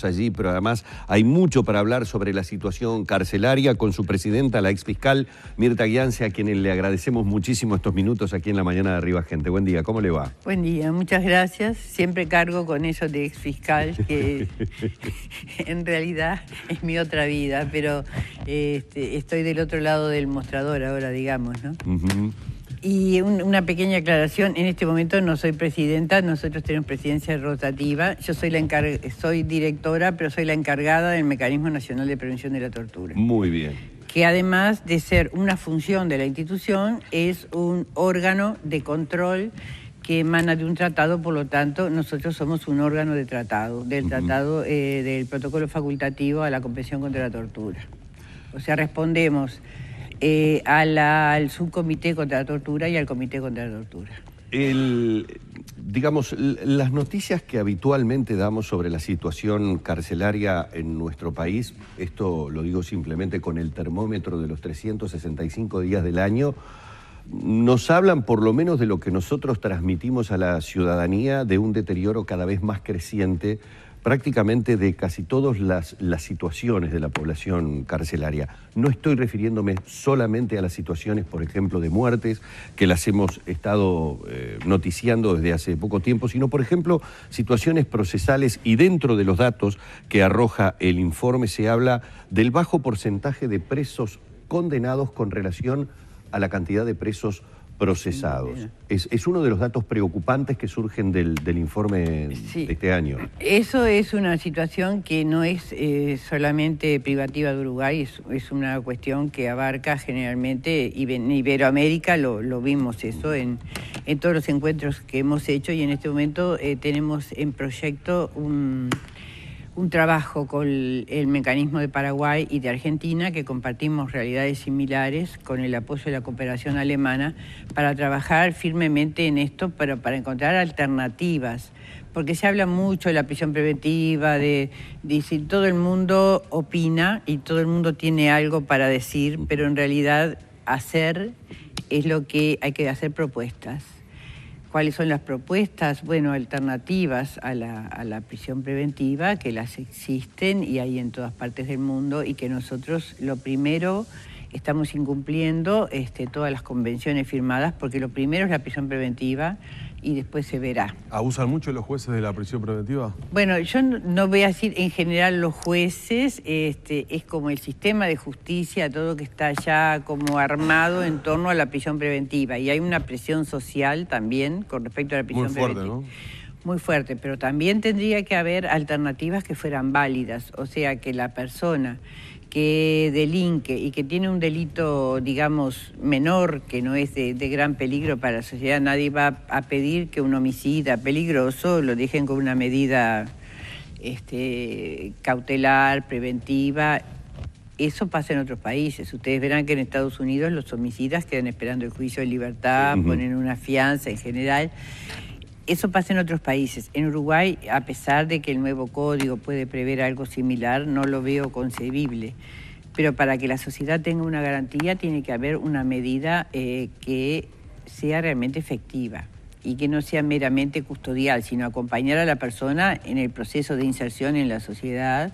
allí, pero además hay mucho para hablar sobre la situación carcelaria con su presidenta, la exfiscal Mirta Gianse, a quien le agradecemos muchísimo estos minutos aquí en la mañana de Arriba Gente. Buen día, ¿cómo le va? Buen día, muchas gracias. Siempre cargo con eso de exfiscal, que en realidad es mi otra vida, pero estoy del otro lado del mostrador ahora, digamos, ¿no? Y una pequeña aclaración, en este momento no soy presidenta, nosotros tenemos presidencia rotativa. Yo soy directora, pero soy la encargada del Mecanismo Nacional de Prevención de la Tortura. Muy bien. Que además de ser una función de la institución, es un órgano de control que emana de un tratado, por lo tanto, nosotros somos un órgano de tratado, del tratado del protocolo facultativo a la Convención contra la Tortura. O sea, respondemos al subcomité contra la tortura y al comité contra la tortura. Digamos, las noticias que habitualmente damos sobre la situación carcelaria en nuestro país, esto lo digo simplemente con el termómetro de los 365 días del año, nos hablan por lo menos de lo que nosotros transmitimos a la ciudadanía, de un deterioro cada vez más creciente prácticamente de casi todas las situaciones de la población carcelaria. No estoy refiriéndome solamente a las situaciones, por ejemplo, de muertes, que las hemos estado noticiando desde hace poco tiempo, sino, por ejemplo, situaciones procesales, y dentro de los datos que arroja el informe se habla del bajo porcentaje de presos condenados con relación a la cantidad de presos procesados. Es uno de los datos preocupantes que surgen del informe de este año. Eso es una situación que no es solamente privativa de Uruguay, es una cuestión que abarca generalmente Iberoamérica, lo vimos eso en todos los encuentros que hemos hecho, y en este momento tenemos en proyecto un trabajo con el mecanismo de Paraguay y de Argentina, que compartimos realidades similares, con el apoyo de la cooperación alemana, para trabajar firmemente en esto, pero para encontrar alternativas. Porque se habla mucho de la prisión preventiva, de decir, todo el mundo opina y todo el mundo tiene algo para decir, pero en realidad hacer es lo que hay que hacer, propuestas. ¿Cuáles son las propuestas? Bueno, alternativas a la prisión preventiva, que las existen y hay en todas partes del mundo, y que nosotros lo primero estamos incumpliendo todas las convenciones firmadas, porque lo primero es la prisión preventiva y después se verá. ¿Abusan mucho los jueces de la prisión preventiva? Bueno, yo no voy a decir en general los jueces, es como el sistema de justicia, todo que está ya como armado en torno a la prisión preventiva, y hay una presión social también con respecto a la prisión preventiva. Muy fuerte, ¿no? Muy fuerte, pero también tendría que haber alternativas que fueran válidas, o sea, que la persona que delinque y que tiene un delito, digamos, menor, que no es de gran peligro para la sociedad, nadie va a pedir que un homicida peligroso lo dejen con una medida cautelar, preventiva. Eso pasa en otros países. Ustedes verán que en Estados Unidos los homicidas quedan esperando el juicio en libertad, ponen una fianza en general. Eso pasa en otros países. En Uruguay, a pesar de que el nuevo código puede prever algo similar, no lo veo concebible. Pero para que la sociedad tenga una garantía, tiene que haber una medida que sea realmente efectiva y que no sea meramente custodial, sino acompañar a la persona en el proceso de inserción en la sociedad,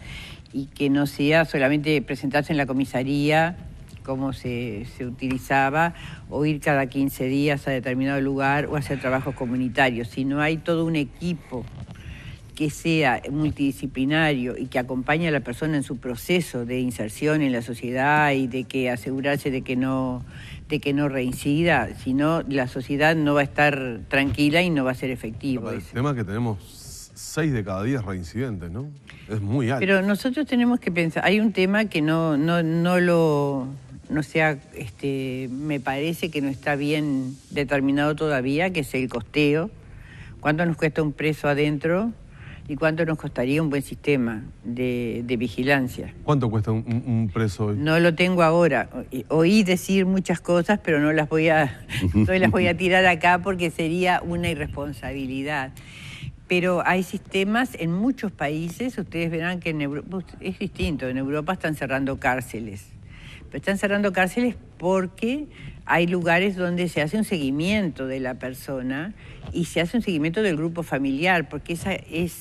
y que no sea solamente presentarse en la comisaría, como se utilizaba, o ir cada 15 días a determinado lugar o hacer trabajos comunitarios. Si no hay todo un equipo que sea multidisciplinario y que acompañe a la persona en su proceso de inserción en la sociedad, y de que asegurarse de que no reincida, si no, la sociedad no va a estar tranquila y no va a ser efectivo. El tema es que tenemos 6 de cada 10 reincidentes, ¿no? Es muy alto. Pero nosotros tenemos que pensar, hay un tema que me parece que no está bien determinado todavía, que es el costeo. ¿Cuánto nos cuesta un preso adentro y cuánto nos costaría un buen sistema de vigilancia? ¿Cuánto cuesta un preso hoy? No lo tengo ahora. Oí decir muchas cosas, pero no las voy a tirar acá porque sería una irresponsabilidad. Pero hay sistemas en muchos países, ustedes verán que en Europa es distinto, en Europa están cerrando cárceles. Pero están cerrando cárceles porque hay lugares donde se hace un seguimiento de la persona y se hace un seguimiento del grupo familiar, porque esa es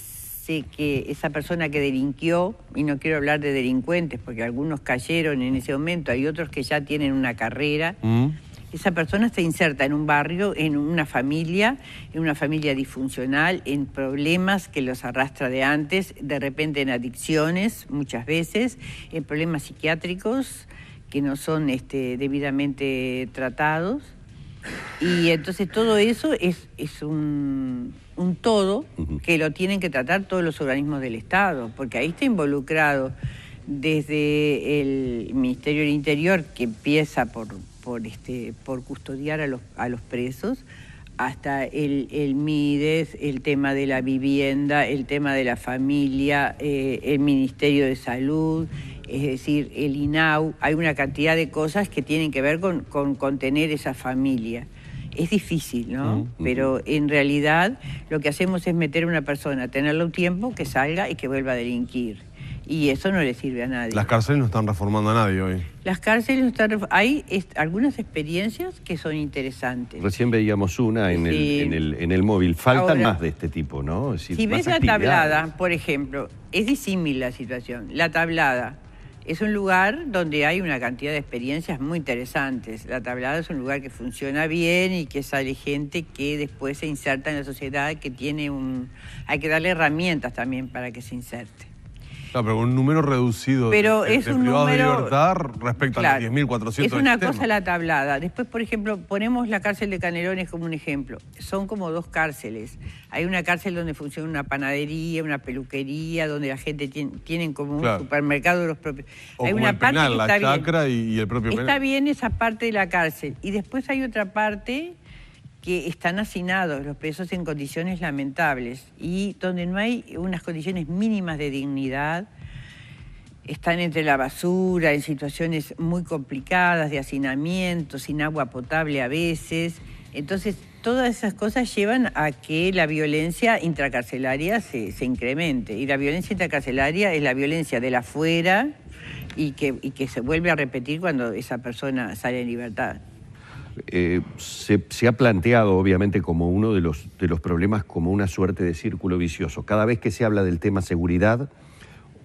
hace que esa persona que delinquió, y no quiero hablar de delincuentes porque algunos cayeron en ese momento, hay otros que ya tienen una carrera, esa persona se inserta en un barrio, en una familia disfuncional, en problemas que los arrastra de antes, de repente en adicciones muchas veces, en problemas psiquiátricos que no son debidamente tratados. Y entonces todo eso es un todo que lo tienen que tratar todos los organismos del Estado, porque ahí está involucrado desde el Ministerio del Interior, que empieza por custodiar a los presos, hasta el MIDES, el tema de la vivienda, el tema de la familia, el Ministerio de Salud, es decir, el INAU. Hay una cantidad de cosas que tienen que ver con contener esa familia. Es difícil, ¿no? Pero en realidad lo que hacemos es meter a una persona, tenerla un tiempo, que salga y que vuelva a delinquir. Y eso no le sirve a nadie. Las cárceles no están reformando a nadie hoy. Las cárceles no están hay algunas experiencias que son interesantes. Recién veíamos una en el móvil. Faltan Ahora, más de este tipo, ¿no? Es decir, si ves más la Tablada, por ejemplo, es disímil la situación. La Tablada es un lugar donde hay una cantidad de experiencias muy interesantes. La Tablada es un lugar que funciona bien y que sale gente que después se inserta en la sociedad, que tiene hay que darle herramientas también para que se inserte. Claro, pero con un número reducido de privados de libertad respecto a los 10.400. Es una cosa la Tablada. Después, por ejemplo, ponemos la cárcel de Canelones como un ejemplo. Son como dos cárceles. Hay una cárcel donde funciona una panadería, una peluquería, donde la gente tienen como un supermercado de los propios. O hay como una el parte penal, que la está chacra bien. y el propio penal. Está bien esa parte de la cárcel. Y después hay otra parte que están hacinados los presos en condiciones lamentables y donde no hay unas condiciones mínimas de dignidad. Están entre la basura, en situaciones muy complicadas de hacinamiento, sin agua potable a veces. Entonces, todas esas cosas llevan a que la violencia intracarcelaria se incremente. Y la violencia intracarcelaria es la violencia de la afuera y que se vuelve a repetir cuando esa persona sale en libertad. Se ha planteado, obviamente, como uno de los problemas, como una suerte de círculo vicioso. Cada vez que se habla del tema seguridad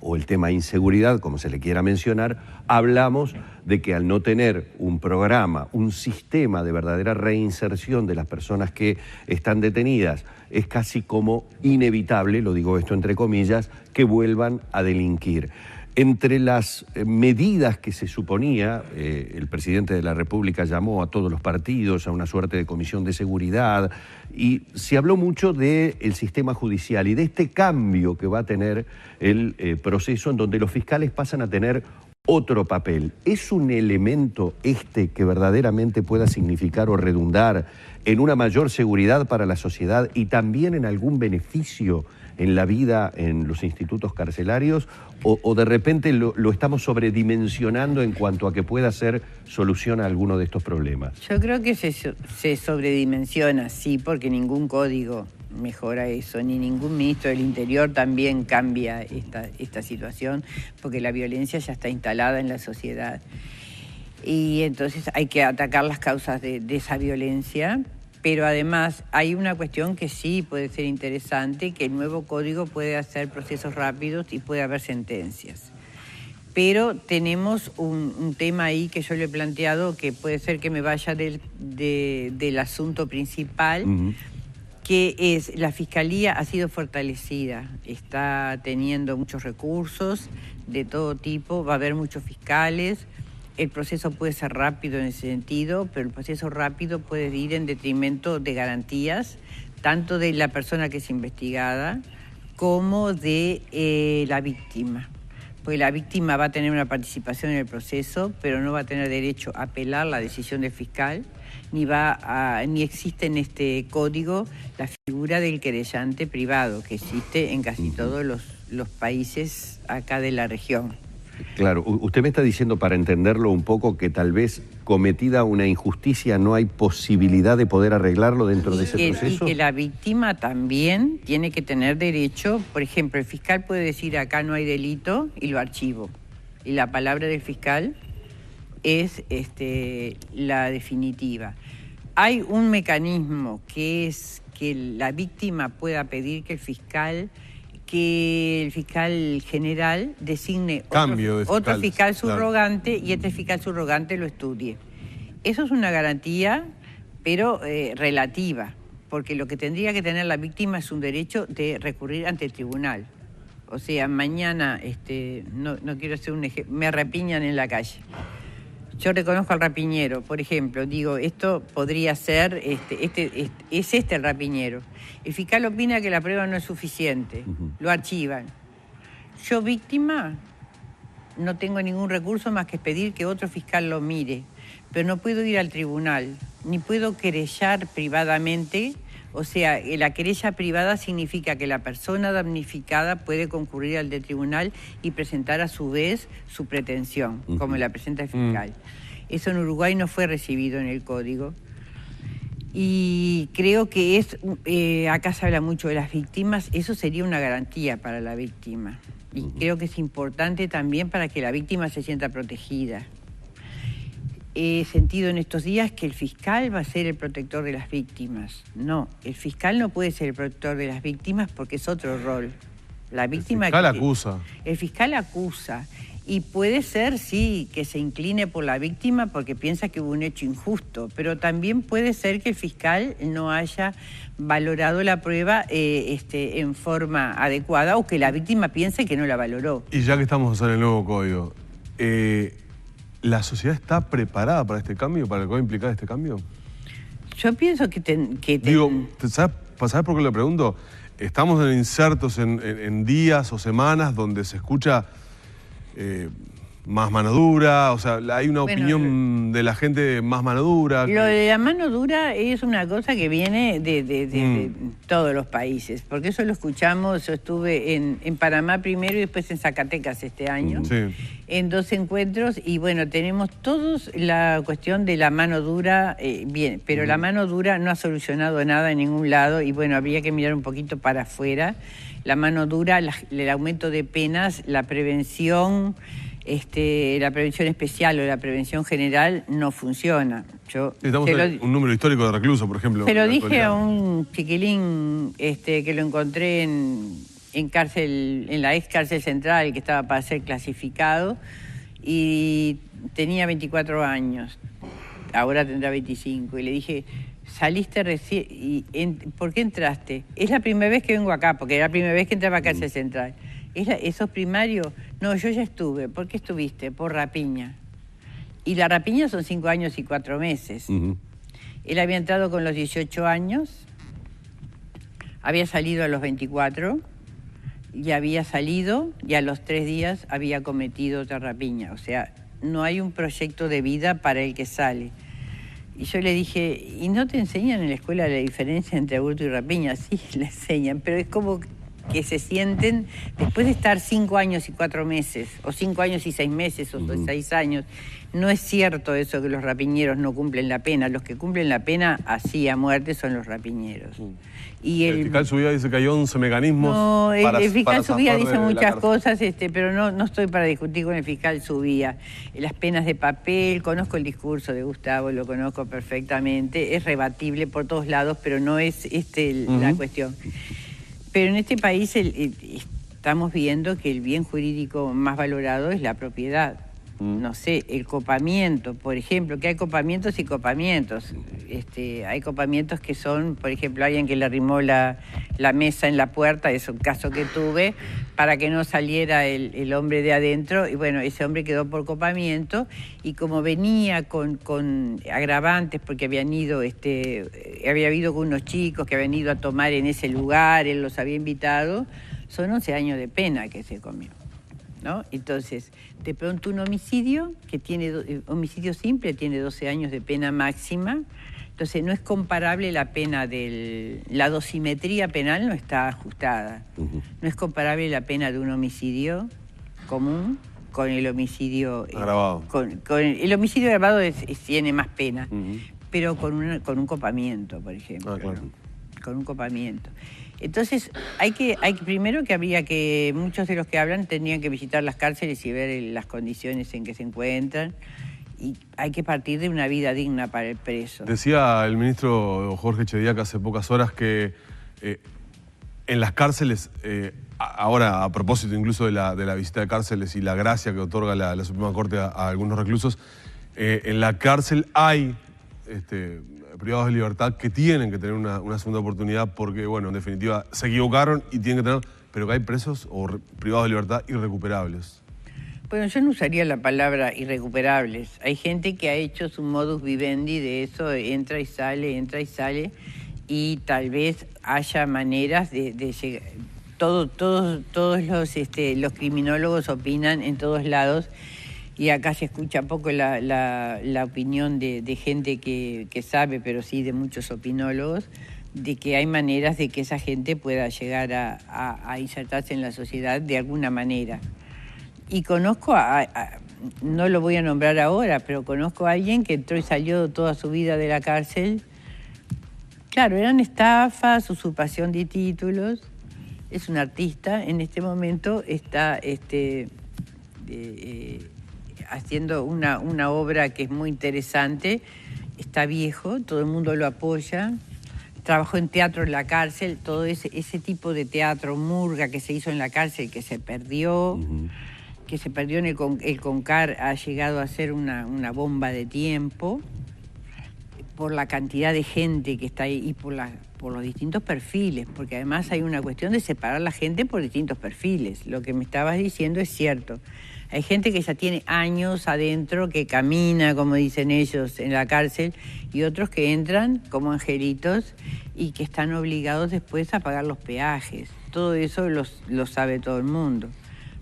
o el tema inseguridad, como se le quiera mencionar, hablamos de que al no tener un programa, un sistema de verdadera reinserción de las personas que están detenidas, es casi como inevitable, lo digo esto entre comillas, que vuelvan a delinquir. Entre las medidas que se suponía, el presidente de la República llamó a todos los partidos a una suerte de comisión de seguridad y se habló mucho del sistema judicial y de este cambio que va a tener el proceso en donde los fiscales pasan a tener otro papel. ¿Es un elemento que verdaderamente pueda significar o redundar en una mayor seguridad para la sociedad y también en algún beneficio en la vida en los institutos carcelarios? ¿O de repente lo estamos sobredimensionando en cuanto a que pueda ser solución a alguno de estos problemas? Yo creo que se sobredimensiona, sí, porque ningún código mejora eso, ni ningún ministro del Interior también cambia esta situación, porque la violencia ya está instalada en la sociedad. Y entonces hay que atacar las causas de esa violencia. Pero además hay una cuestión que sí puede ser interesante, que el nuevo código puede hacer procesos rápidos y puede haber sentencias. Pero tenemos un tema ahí que yo le he planteado, que puede ser que me vaya del asunto principal, que es la Fiscalía ha sido fortalecida, está teniendo muchos recursos de todo tipo, va a haber muchos fiscales. El proceso puede ser rápido en ese sentido, pero el proceso rápido puede ir en detrimento de garantías, tanto de la persona que es investigada como de la víctima. Porque la víctima va a tener una participación en el proceso, pero no va a tener derecho a apelar la decisión del fiscal, ni existe en este código la figura del querellante privado, que existe en casi todos los países acá de la región. Claro, usted me está diciendo, para entenderlo un poco, que tal vez cometida una injusticia no hay posibilidad de poder arreglarlo dentro de ese proceso. Y que la víctima también tiene que tener derecho. Por ejemplo, el fiscal puede decir acá no hay delito y lo archivo. Y la palabra del fiscal es la definitiva. Hay un mecanismo que es que la víctima pueda pedir que el fiscal que el fiscal general designe otro fiscal subrogante, claro, y este fiscal subrogante lo estudie. Eso es una garantía, pero relativa, porque lo que tendría que tener la víctima es un derecho de recurrir ante el tribunal. O sea, mañana, no quiero hacer un ejemplo, me rapiñan en la calle. Yo reconozco al rapiñero, por ejemplo, digo, esto podría ser, es el rapiñero. El fiscal opina que la prueba no es suficiente, lo archivan. Yo, víctima, no tengo ningún recurso más que pedir que otro fiscal lo mire, pero no puedo ir al tribunal, ni puedo querellar privadamente. O sea, la querella privada significa que la persona damnificada puede concurrir al del tribunal y presentar a su vez su pretensión, como la presenta el fiscal. Eso en Uruguay no fue recibido en el código. Y creo que acá se habla mucho de las víctimas, eso sería una garantía para la víctima. Y creo que es importante también para que la víctima se sienta protegida. He sentido en estos días que el fiscal va a ser el protector de las víctimas. No, el fiscal no puede ser el protector de las víctimas porque es otro rol. La víctima, el fiscal acusa. El fiscal acusa. Y puede ser, sí, que se incline por la víctima porque piensa que hubo un hecho injusto, pero también puede ser que el fiscal no haya valorado la prueba en forma adecuada o que la víctima piense que no la valoró. Y ya que estamos en el nuevo código, ¿la sociedad está preparada para este cambio, para lo que va a implicar este cambio? Yo pienso que... Digo, ¿sabes por qué le pregunto? Estamos insertos en días o semanas donde se escucha más mano dura, o sea, hay una opinión de la gente más mano dura. Lo de la mano dura es una cosa que viene de todos los países, porque eso lo escuchamos. Yo estuve en Panamá primero y después en Zacatecas este año, en 2 encuentros, y bueno, tenemos todos la cuestión de la mano dura, bien, pero la mano dura no ha solucionado nada en ningún lado, y bueno, habría que mirar un poquito para afuera. La mano dura, el aumento de penas, la prevención... la prevención especial o la prevención general no funciona. Estamos en un número histórico de reclusos, por ejemplo. Se lo dije a un chiquilín que lo encontré en cárcel, en la ex cárcel central, que estaba para ser clasificado, y tenía 24 años, ahora tendrá 25, y le dije, saliste recién, ¿por qué entraste? Es la primera vez que vengo acá, porque era la primera vez que entraba a cárcel central. ¿Esos primarios? No, yo ya estuve. ¿Por qué estuviste? Por rapiña. Y la rapiña son 5 años y 4 meses. Él había entrado con los 18 años, había salido a los 24, y había salido, y a los 3 días había cometido otra rapiña. O sea, no hay un proyecto de vida para el que sale. Y yo le dije, ¿y no te enseñan en la escuela la diferencia entre aborto y rapiña? Sí, le enseñan, pero es como... que se sienten, después de estar 5 años y 4 meses, o 5 años y 6 meses, o 6 años, no es cierto eso que los rapiñeros no cumplen la pena. Los que cumplen la pena así a muerte son los rapiñeros. Y el fiscal Subía dice que hay 11 mecanismos. No, el fiscal Subía dice muchas cosas, pero no estoy para discutir con el fiscal Subía. Las penas de papel, conozco el discurso de Gustavo, lo conozco perfectamente, es rebatible por todos lados, pero no es la cuestión. Pero en este país estamos viendo que el bien jurídico más valorado es la propiedad. No sé, el copamiento, por ejemplo, que hay copamientos y copamientos. Hay copamientos que son, por ejemplo, alguien que le arrimó la mesa en la puerta, es un caso que tuve, para que no saliera el hombre de adentro, y bueno, ese hombre quedó por copamiento, y como venía con agravantes, porque había habido con unos chicos que habían ido a tomar en ese lugar, él los había invitado, son 11 años de pena que se comió, ¿no? Entonces, de pronto un homicidio, homicidio simple, tiene 12 años de pena máxima. Entonces no es comparable la pena la dosimetría penal no está ajustada. No es comparable la pena de un homicidio común con el homicidio agravado. El homicidio agravado tiene más pena, pero con un copamiento, por ejemplo. Claro. Con un copamiento. Entonces, primero que habría que, muchos de los que hablan tendrían que visitar las cárceles y ver las condiciones en que se encuentran, y hay que partir de una vida digna para el preso. Decía el ministro Jorge Chediak hace pocas horas que En las cárceles, ahora a propósito incluso de la visita de cárceles y la gracia que otorga la Suprema Corte a algunos reclusos, en la cárcel hay privados de libertad que tienen que tener una segunda oportunidad porque, bueno, en definitiva, se equivocaron y tienen que tener, pero que hay presos o privados de libertad irrecuperables. Bueno, yo no usaría la palabra irrecuperables. Hay gente que ha hecho su modus vivendi de eso, entra y sale, y tal vez haya maneras de llegar. Todos los criminólogos opinan en todos lados, y acá se escucha poco la opinión de gente que sabe, pero sí de muchos opinólogos, de que hay maneras de que esa gente pueda llegar a insertarse en la sociedad de alguna manera. Y conozco, no lo voy a nombrar ahora, pero conozco a alguien que entró y salió toda su vida de la cárcel. Claro, eran estafas, usurpación de títulos. Es un artista, en este momento está haciendo una obra que es muy interesante. Está viejo, todo el mundo lo apoya. Trabajó en teatro en la cárcel, todo ese tipo de teatro, murga que se hizo en la cárcel, que se perdió. Que se perdió en el CONCAR, ha llegado a ser una bomba de tiempo por la cantidad de gente que está ahí y por los distintos perfiles, porque además hay una cuestión de separar la gente por distintos perfiles. Lo que me estabas diciendo es cierto. Hay gente que ya tiene años adentro, que camina, como dicen ellos, en la cárcel, y otros que entran como angelitos y que están obligados después a pagar los peajes. Todo eso lo sabe todo el mundo.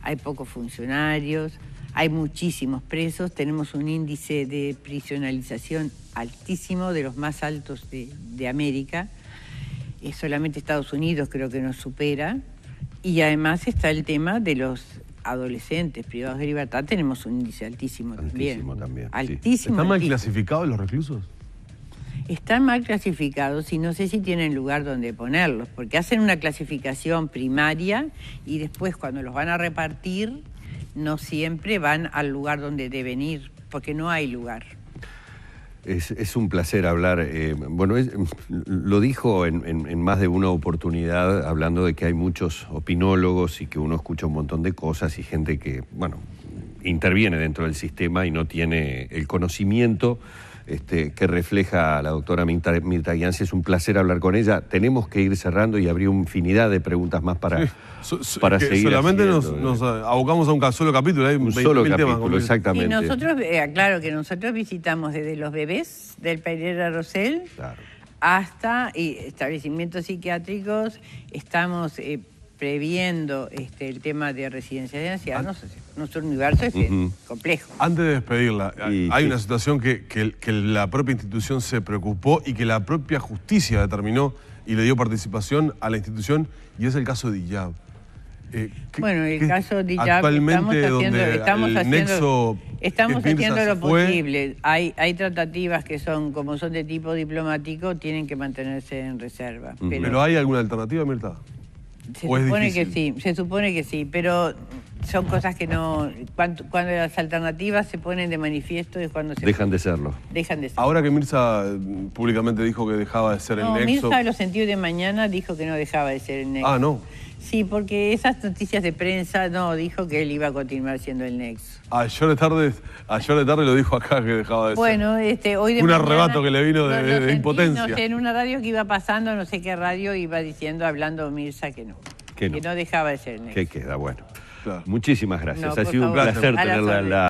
Hay pocos funcionarios, hay muchísimos presos, tenemos un índice de prisionalización altísimo, de los más altos de América. Solamente Estados Unidos creo que nos supera. Y además está el tema de los adolescentes privados de libertad, tenemos un índice altísimo también. Altísimo. ¿Están mal clasificados los reclusos? Están mal clasificados y no sé si tienen lugar donde ponerlos, porque hacen una clasificación primaria y después cuando los van a repartir no siempre van al lugar donde deben ir, porque no hay lugar. Es un placer hablar. Bueno, lo dijo en más de una oportunidad, hablando de que hay muchos opinólogos y que uno escucha un montón de cosas y gente que, bueno, interviene dentro del sistema y no tiene el conocimiento que refleja la doctora Mirta Gianzi. Es un placer hablar con ella. Tenemos que ir cerrando y habría infinidad de preguntas más para seguir solamente haciendo. nos abocamos a un solo capítulo. Hay un solo capítulo, temas, exactamente. Y nosotros, claro que nosotros visitamos desde los bebés del Pereira Rosell, claro, hasta establecimientos psiquiátricos. Estamos previendo el tema de residencias de ancianos. Nuestro universo es complejo. Antes de despedirla, hay una situación que la propia institución se preocupó y que la propia justicia determinó y le dio participación a la institución, y es el caso de Diyab. Bueno, el caso de Diyab, estamos haciendo lo posible. Hay tratativas que son, como son de tipo diplomático, tienen que mantenerse en reserva. ¿Pero hay alguna alternativa, Mirta? Se supone que sí, pero son cosas que no... Cuando las alternativas se ponen de manifiesto es cuando se... Dejan de serlo. Dejan de serlo. Ahora que Mirza públicamente dijo que dejaba de ser el nexo... Mirza, Los Sentidos de Mañana, dijo que no dejaba de ser el nexo. Ah, ¿no? Sí, porque esas noticias de prensa, dijo que él iba a continuar siendo el nexo. Ayer de tarde lo dijo acá que dejaba de ser. Bueno, hoy de un mañana, arrebato que le vino de impotencia. No sé, en una radio que iba pasando, no sé qué radio, iba diciendo, hablando Mirza, que no dejaba de ser el nexo. Que queda, bueno. Claro. Muchísimas gracias. Ha sido un placer tenerla.